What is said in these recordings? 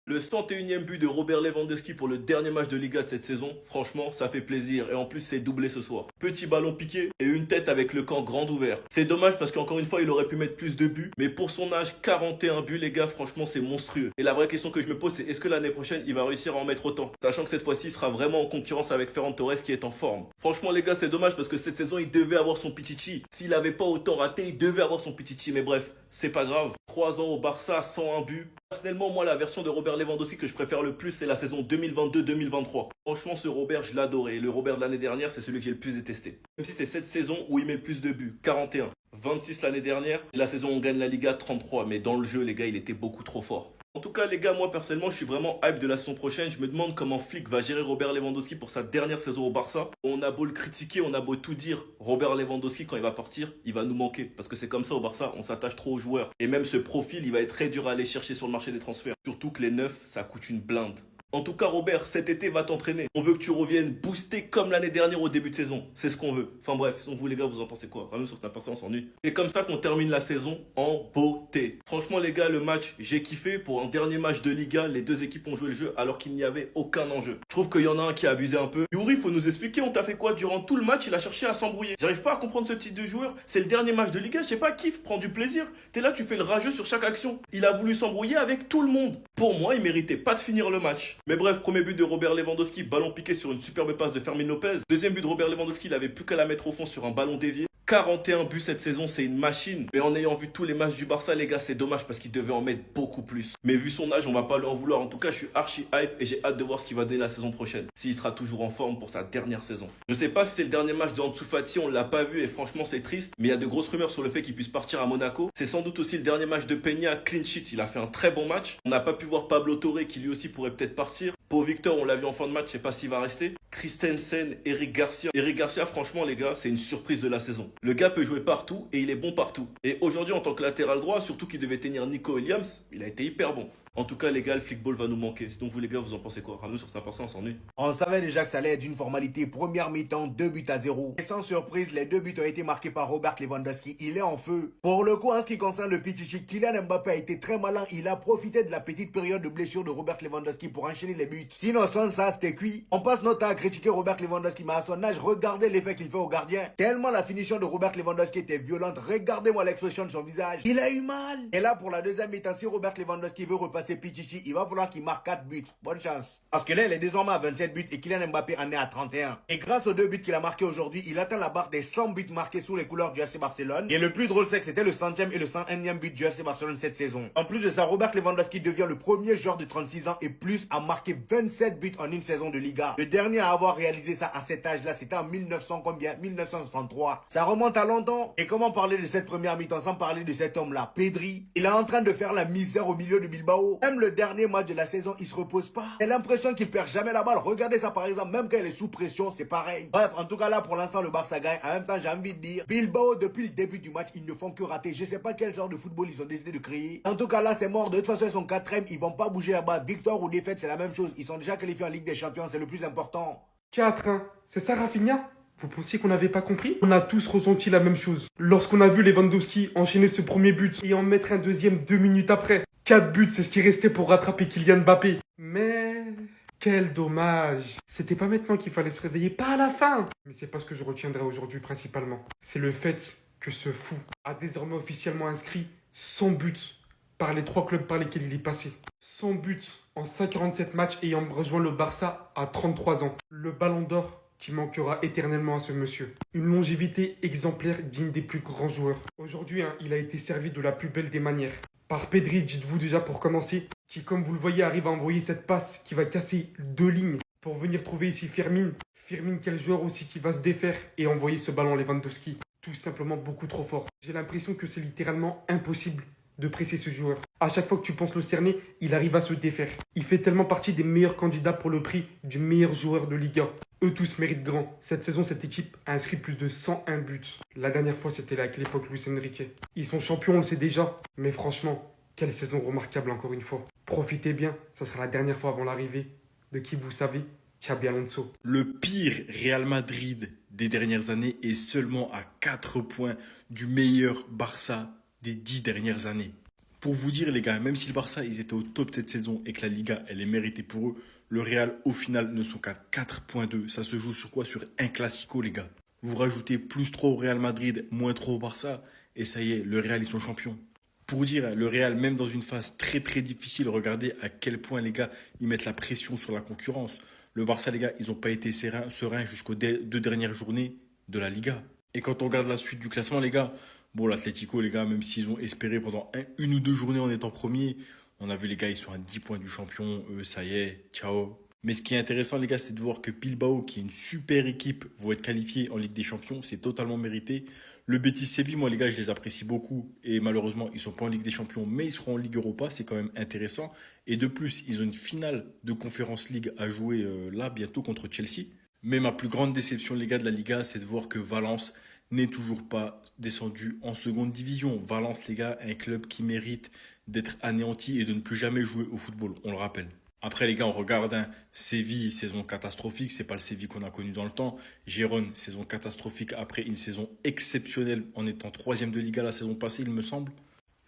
Le 101e but de Robert Lewandowski pour le dernier match de Liga de cette saison, franchement, ça fait plaisir. Et en plus, c'est doublé ce soir. Petit ballon piqué et une tête avec le camp grand ouvert. C'est dommage parce qu'encore une fois, il aurait pu mettre plus de buts. Mais pour son âge, 41 buts, les gars, franchement, c'est monstrueux. Et la vraie question que je me pose, c'est est-ce que l'année prochaine, il va réussir à en mettre autant? Sachant que cette fois-ci, il sera vraiment en concurrence avec Ferran Torres qui est en forme. Franchement, les gars, c'est dommage parce que cette saison, il devait avoir son Pichichi. S'il avait pas autant raté, il devait avoir son Pichichi. Mais bref, c'est pas grave. 3 ans au Barça, 101 buts. Personnellement, moi, la version de Robert Lewandowski que je préfère le plus, c'est la saison 2022-2023. Franchement, ce Robert, je l'adorais. Et le Robert de l'année dernière, c'est celui que j'ai le plus détesté. Même si c'est cette saison où il met le plus de buts, 41. 26 l'année dernière. Et la saison où on gagne la Liga, 33. Mais dans le jeu, les gars, il était beaucoup trop fort. En tout cas, les gars, moi, personnellement, je suis vraiment hype de la saison prochaine. Je me demande comment Flick va gérer Robert Lewandowski pour sa dernière saison au Barça. On a beau le critiquer, on a beau tout dire. Robert Lewandowski, quand il va partir, il va nous manquer. Parce que c'est comme ça au Barça, on s'attache trop aux joueurs. Et même ce profil, il va être très dur à aller chercher sur le marché des transferts. Surtout que les neufs, ça coûte une blinde. En tout cas, Robert, cet été, va t'entraîner. On veut que tu reviennes boosté comme l'année dernière au début de saison. C'est ce qu'on veut. Enfin bref, sinon vous les gars, vous en pensez quoi? Ramène sur ta personne, on s'ennuie. C'est comme ça qu'on termine la saison en beauté. Franchement, les gars, le match, j'ai kiffé. Pour un dernier match de Liga, les deux équipes ont joué le jeu alors qu'il n'y avait aucun enjeu. Je trouve qu'il y en a un qui a abusé un peu. Yuri, faut nous expliquer, on t'a fait quoi? Durant tout le match, il a cherché à s'embrouiller. J'arrive pas à comprendre ce type de joueur. C'est le dernier match de Liga, je sais pas, kiffe, prends du plaisir. T'es là, tu fais le rageux sur chaque action. Il a voulu s'embrouiller avec tout le monde. Pour moi, il méritait pas de finir le match. Mais bref, premier but de Robert Lewandowski, ballon piqué sur une superbe passe de Fermin Lopez. Deuxième but de Robert Lewandowski, il avait plus qu'à la mettre au fond sur un ballon dévié. 41 buts cette saison, c'est une machine. Mais en ayant vu tous les matchs du Barça, les gars, c'est dommage parce qu'il devait en mettre beaucoup plus. Mais vu son âge, on va pas lui en vouloir. En tout cas, je suis archi hype et j'ai hâte de voir ce qu'il va donner la saison prochaine. S'il sera toujours en forme pour sa dernière saison. Je sais pas si c'est le dernier match de Ansu Fati, on l'a pas vu et franchement, c'est triste. Mais il y a de grosses rumeurs sur le fait qu'il puisse partir à Monaco. C'est sans doute aussi le dernier match de Peña, clean sheet. Il a fait un très bon match. On n'a pas pu voir Pablo Torre qui lui aussi pourrait peut-être partir. Pour Victor, on l'a vu en fin de match, je sais pas s'il va rester. Christensen, Eric Garcia. Eric Garcia, franchement, les gars, c'est une surprise de la saison. Le gars peut jouer partout et il est bon partout. Et aujourd'hui, en tant que latéral droit, surtout qu'il devait tenir Nico Williams, il a été hyper bon. En tout cas, les gars, le flickball va nous manquer. Sinon, vous, les gars, vous en pensez quoi? Ramène sur cette personne, on s'ennuie. On savait déjà que ça allait être une formalité. Première mi-temps, 2 buts à 0. Et sans surprise, les 2 buts ont été marqués par Robert Lewandowski. Il est en feu. Pour le coup, en ce qui concerne le Pichichi, Kylian Mbappé a été très malin. Il a profité de la petite période de blessure de Robert Lewandowski pour enchaîner les buts. Sinon, sans ça, c'était cuit. On passe notre temps à critiquer Robert Lewandowski, mais à son âge, regardez l'effet qu'il fait au gardien. Tellement la finition de Robert Lewandowski était violente. Regardez-moi l'expression de son visage. Il a eu mal. Et là, pour la deuxième mi-temps, si Robert Lewandowski veut repasser Pichichi, il va falloir qu'il marque 4 buts. Bonne chance. Parce que là, il est désormais à 27 buts et Kylian Mbappé en est à 31. Et grâce aux 2 buts qu'il a marqués aujourd'hui, il atteint la barre des 100 buts marqués sous les couleurs du FC Barcelone. Et le plus drôle, c'est que c'était le 100e et le 101e but du FC Barcelone cette saison. En plus de ça, Robert Lewandowski devient le premier joueur de 36 ans et plus à marquer 27 buts en une saison de Liga. Le dernier à avoir réalisé ça à cet âge-là, c'était en 1963. Ça remonte à longtemps. Et comment parler de cette première mi-temps sans parler de cet homme-là, Pedri? Il est en train de faire la misère au milieu de Bilbao. Même le dernier match de la saison, il se repose pas. J'ai l'impression qu'il perd jamais la balle. Regardez ça par exemple, même quand il est sous pression, c'est pareil. Bref, en tout cas là, pour l'instant, le Barça gagne. En même temps, j'ai envie de dire, Bilbao, depuis le début du match, ils ne font que rater. Je sais pas quel genre de football ils ont décidé de créer. En tout cas là, c'est mort. De toute façon, ils sont quatrième, ils vont pas bouger là-bas. Victoire ou défaite, c'est la même chose. Ils sont déjà qualifiés en Ligue des Champions, c'est le plus important. 4-1, c'est ça Rafinha? Vous pensiez qu'on n'avait pas compris? On a tous ressenti la même chose. Lorsqu'on a vu Lewandowski enchaîner ce premier but et en mettre un deuxième 2 minutes après. 4 buts, c'est ce qui restait pour rattraper Kylian Mbappé. Mais quel dommage. C'était pas maintenant qu'il fallait se réveiller, pas à la fin. Mais c'est pas ce que je retiendrai aujourd'hui principalement. C'est le fait que ce fou a désormais officiellement inscrit 100 buts par les 3 clubs par lesquels il est passé. 100 buts en 147 matchs ayant rejoint le Barça à 33 ans. Le ballon d'or qui manquera éternellement à ce monsieur. Une longévité exemplaire digne des plus grands joueurs. Aujourd'hui, il a été servi de la plus belle des manières. Par Pedri, dites-vous déjà pour commencer, qui comme vous le voyez arrive à envoyer cette passe qui va casser 2 lignes pour venir trouver ici Firmin. Firmin, quel joueur aussi qui va se défaire et envoyer ce ballon à Lewandowski. Tout simplement beaucoup trop fort. J'ai l'impression que c'est littéralement impossible de presser ce joueur. À chaque fois que tu penses le cerner, il arrive à se défaire. Il fait tellement partie des meilleurs candidats pour le prix du meilleur joueur de Liga. Eux tous méritent grand. Cette saison, cette équipe a inscrit plus de 101 buts. La dernière fois, c'était avec l'époque Luis Enrique. Ils sont champions, on le sait déjà. Mais franchement, quelle saison remarquable encore une fois. Profitez bien, ça sera la dernière fois avant l'arrivée de qui vous savez, Xabi Alonso. Le pire Real Madrid des dernières années est seulement à 4 points du meilleur Barça des 10 dernières années. Pour vous dire, les gars, même si le Barça, ils étaient au top cette saison et que la Liga, elle est méritée pour eux, le Real, au final, ne sont qu'à 4,2. Ça se joue sur quoi? Sur un classico, les gars. Vous rajoutez plus 3 au Real Madrid, moins 3 au Barça, et ça y est, le Real, ils sont champions. Pour dire, le Real, même dans une phase très très difficile, regardez à quel point, les gars, ils mettent la pression sur la concurrence. Le Barça, les gars, ils n'ont pas été sereins jusqu'aux 2 dernières journées de la Liga. Et quand on regarde la suite du classement, les gars, bon, l'Atlético, les gars, même s'ils ont espéré pendant une ou deux journées en étant premiers, on a vu les gars, ils sont à 10 points du champion, eux, ça y est, ciao. Mais ce qui est intéressant, les gars, c'est de voir que Bilbao, qui est une super équipe, vont être qualifiés en Ligue des Champions, c'est totalement mérité. Le Betis Séville, moi, les gars, je les apprécie beaucoup, et malheureusement, ils sont pas en Ligue des Champions, mais ils seront en Ligue Europa, c'est quand même intéressant. Et de plus, ils ont une finale de Conference League à jouer là, bientôt contre Chelsea. Mais ma plus grande déception, les gars, de la Liga, c'est de voir que Valence n'est toujours pas descendu en seconde division. Valence, les gars, un club qui mérite d'être anéanti et de ne plus jamais jouer au football, on le rappelle. Après, les gars, on regarde Séville, saison catastrophique, c'est pas le Séville qu'on a connu dans le temps. Gérone, saison catastrophique après une saison exceptionnelle en étant troisième de Liga la saison passée, il me semble.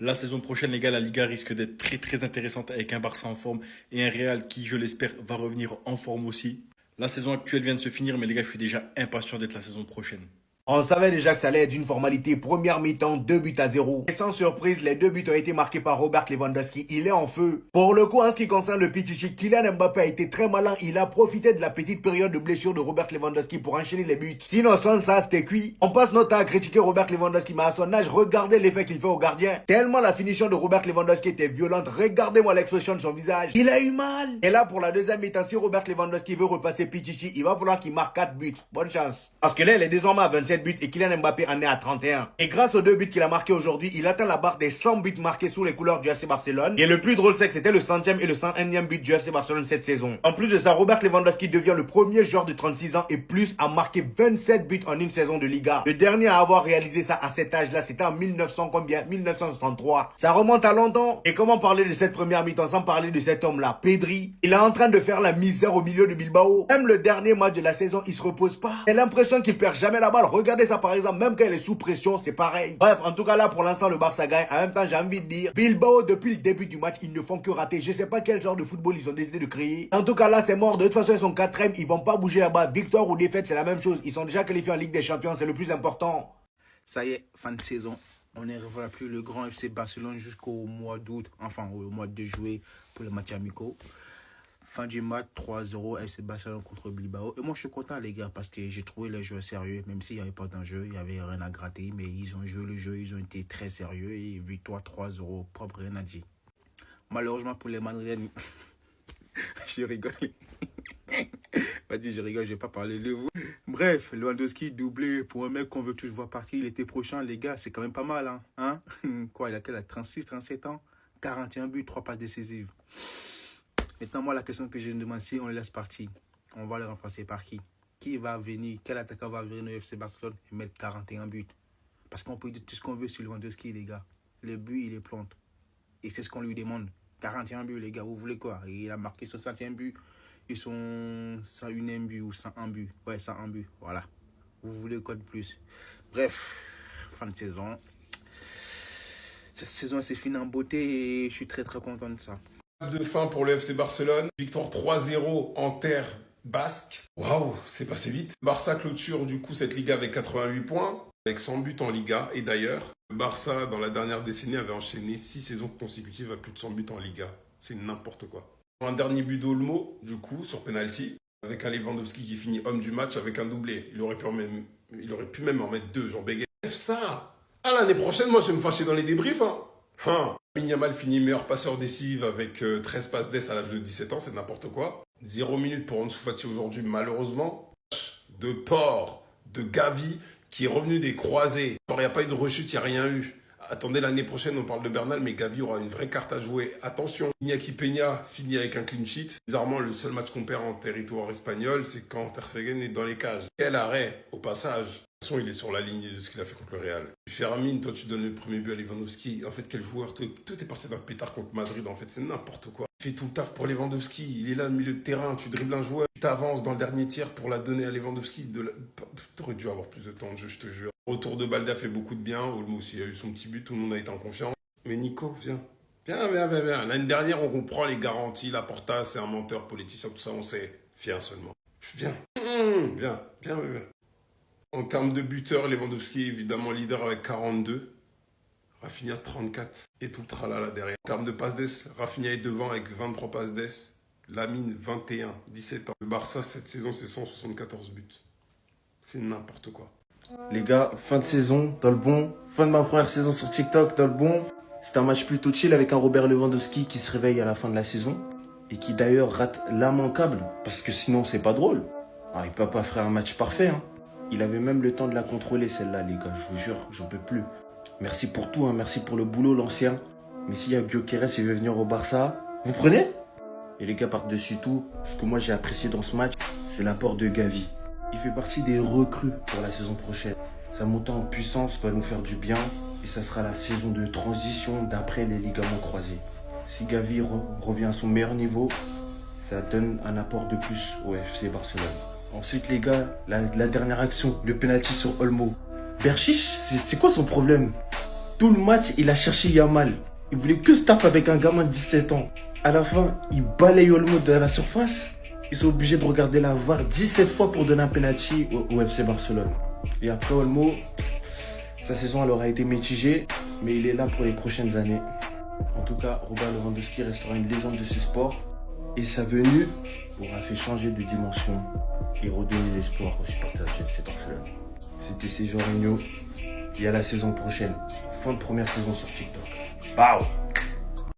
La saison prochaine, les gars, la Liga risque d'être très très intéressante avec un Barça en forme et un Real qui, je l'espère, va revenir en forme aussi. La saison actuelle vient de se finir, mais les gars, je suis déjà impatient d'être la saison prochaine. On savait déjà que ça allait être une formalité. Première mi-temps, 2 buts à 0. Et sans surprise, les 2 buts ont été marqués par Robert Lewandowski. Il est en feu. Pour le coup, en ce qui concerne le Pichichi, Kylian Mbappé a été très malin. Il a profité de la petite période de blessure de Robert Lewandowski pour enchaîner les buts. Sinon, sans ça, c'était cuit. On passe notre temps à critiquer Robert Lewandowski, mais à son âge, regardez l'effet qu'il fait au gardien. Tellement la finition de Robert Lewandowski était violente. Regardez-moi l'expression de son visage. Il a eu mal. Et là, pour la deuxième mi-temps, si Robert Lewandowski veut repasser Pichichi, il va falloir qu'il marque 4 buts. Bonne chance. Parce que là, il est désormais à 27 buts et Kylian Mbappé en est à 31. Et grâce aux 2 buts qu'il a marqués aujourd'hui, il atteint la barre des 100 buts marqués sous les couleurs du FC Barcelone. Et le plus drôle, c'est que c'était le 100e et le 101e but du FC Barcelone cette saison. En plus de ça, Robert Lewandowski devient le premier joueur de 36 ans et plus à marquer 27 buts en une saison de Liga. Le dernier à avoir réalisé ça à cet âge-là, c'était en 1963. Ça remonte à longtemps. Et comment parler de cette première mi-temps sans parler de cet homme-là, Pedri? Il est en train de faire la misère au milieu de Bilbao. Même le dernier match de la saison, il se repose pas. J'ai l'impression qu'il perd jamais la balle. Regardez ça par exemple, même quand il est sous pression, c'est pareil. Bref, en tout cas là, pour l'instant, le Barça gagne. En même temps, j'ai envie de dire, Bilbao, depuis le début du match, ils ne font que rater. Je sais pas quel genre de football ils ont décidé de créer. En tout cas là, c'est mort. De toute façon, ils sont quatrième. Ils vont pas bouger là-bas. Victoire ou défaite, c'est la même chose. Ils sont déjà qualifiés en Ligue des Champions. C'est le plus important. Ça y est, fin de saison. On ne revoit plus le grand FC Barcelone jusqu'au mois d'août, enfin au mois de juillet pour les matchs amicaux. Fin du match, 3-0 FC Barcelone contre Bilbao. Et moi, je suis content, les gars, parce que j'ai trouvé les joueurs sérieux. Même s'il n'y avait pas d'enjeu, il n'y avait rien à gratter. Mais ils ont joué le jeu, ils ont été très sérieux. Et victoire 3-0, propre, rien à dire. Malheureusement pour les Madrilènes, je rigole. Vas-y, je rigole, je vais pas parler de vous. Bref, Lewandowski doublé pour un mec qu'on veut tous voir partir l'été prochain, les gars, c'est quand même pas mal, hein. Quoi, il a quel âge? 36, 37 ans, 41 buts, 3 passes décisives. Maintenant, moi, la question que je me demande, si on le laisse partir, on va le remplacer par qui? Qui va venir, quel attaquant va venir au FC Barcelone et mettre 41 buts? Parce qu'on peut dire tout ce qu'on veut sur Lewandowski, les gars. Le but, il les plante. Et c'est ce qu'on lui demande. 41 buts, les gars, vous voulez quoi? Il a marqué son 7e but. Ils sont 101e but ou 101 but. Ouais, 101 but, voilà. Vous voulez quoi de plus? Bref, fin de saison. Cette saison, c'est fini en beauté et je suis très très content de ça. De fin pour le FC Barcelone. Victoire 3-0 en terre basque. Waouh, c'est passé vite. Barça clôture du coup cette Liga avec 88 points, avec 100 buts en Liga. Et d'ailleurs, le Barça, dans la dernière décennie, avait enchaîné 6 saisons consécutives à plus de 100 buts en Liga. C'est n'importe quoi. Un dernier but d'Olmo, du coup, sur penalty, avec un Lewandowski qui finit homme du match avec un doublé. Il aurait pu même en mettre 2, Jean Béguet. Ça, l'année prochaine, moi, je vais me fâcher dans les débriefs. Lamine Yamal finit meilleur passeur décisif avec 13 passes d'ess à l'âge de 17 ans, c'est n'importe quoi. 0 minutes pour Ansu Fati aujourd'hui, malheureusement. De Port, de Gavi, qui est revenu des croisés. Il n'y a pas eu de rechute, il n'y a rien eu. Attendez, l'année prochaine, on parle de Bernal, mais Gavi aura une vraie carte à jouer. Attention, Iñaki Peña finit avec un clean sheet. Bizarrement, le seul match qu'on perd en territoire espagnol, c'est quand Ter Stegen est dans les cages. Quel arrêt, au passage. De toute façon, il est sur la ligne de ce qu'il a fait contre le Real. Fermin, toi, tu donnes le premier but à Lewandowski. En fait, quel joueur? Tout est parti d'un pétard contre Madrid. En fait, c'est n'importe quoi. Il fait tout le taf pour Lewandowski. Il est là, au milieu de terrain. Tu dribbles un joueur. Tu t'avances dans le dernier tiers pour la donner à Lewandowski. T'aurais dû avoir plus de temps de jeu, je te jure. Retour de Balde a fait beaucoup de bien. Olmo aussi a eu son petit but. Tout le monde a été en confiance. Mais Nico, viens. Bien. L'année dernière, on comprend les garanties. Laporta, c'est un menteur politicien, tout ça, on sait. Viens seulement. Viens. Viens. En termes de buteurs, Lewandowski est évidemment leader avec 42. Rafinha 34. Et tout le tralala derrière. En termes de passes d'ess, Rafinha est devant avec 23 passes d'ess. Lamine 21, 17 ans. Le Barça, cette saison, c'est 174 buts. C'est n'importe quoi. Les gars, fin de saison, dans le bon. Fin de ma première saison sur TikTok, dans le bon. C'est un match plutôt chill avec un Robert Lewandowski qui se réveille à la fin de la saison. Et qui d'ailleurs rate l'immanquable. Parce que sinon, c'est pas drôle. Ah, il peut pas faire un match parfait, hein. Il avait même le temps de la contrôler, celle-là, les gars. Je vous jure, j'en peux plus. Merci pour tout, hein. Merci pour le boulot, l'ancien. Mais s'il y a Gyökeres, il veut venir au Barça. Vous prenez? Et les gars, par-dessus tout, ce que moi j'ai apprécié dans ce match, c'est l'apport de Gavi. Il fait partie des recrues pour la saison prochaine. Sa montée en puissance va nous faire du bien. Et ça sera la saison de transition d'après les ligaments croisés. Si Gavi revient à son meilleur niveau, ça donne un apport de plus au FC Barcelone. Ensuite les gars, la dernière action, le penalty sur Olmo. Berchiche, c'est quoi son problème? Tout le match, il a cherché Yamal. Il voulait que se taper avec un gamin de 17 ans. À la fin, il balaye Olmo de la surface. Ils sont obligés de regarder la VAR 17 fois pour donner un penalty au FC Barcelone. Et après Olmo, sa saison elle aura été mitigée, mais il est là pour les prochaines années. En tout cas, Robert Lewandowski restera une légende de ce sport. Et sa venue aura fait changer de dimension et redonner l'espoir aux supporters du FC Barcelone. C'était Sergio Ramos. Et à la saison prochaine. Fin de première saison sur TikTok. Bye.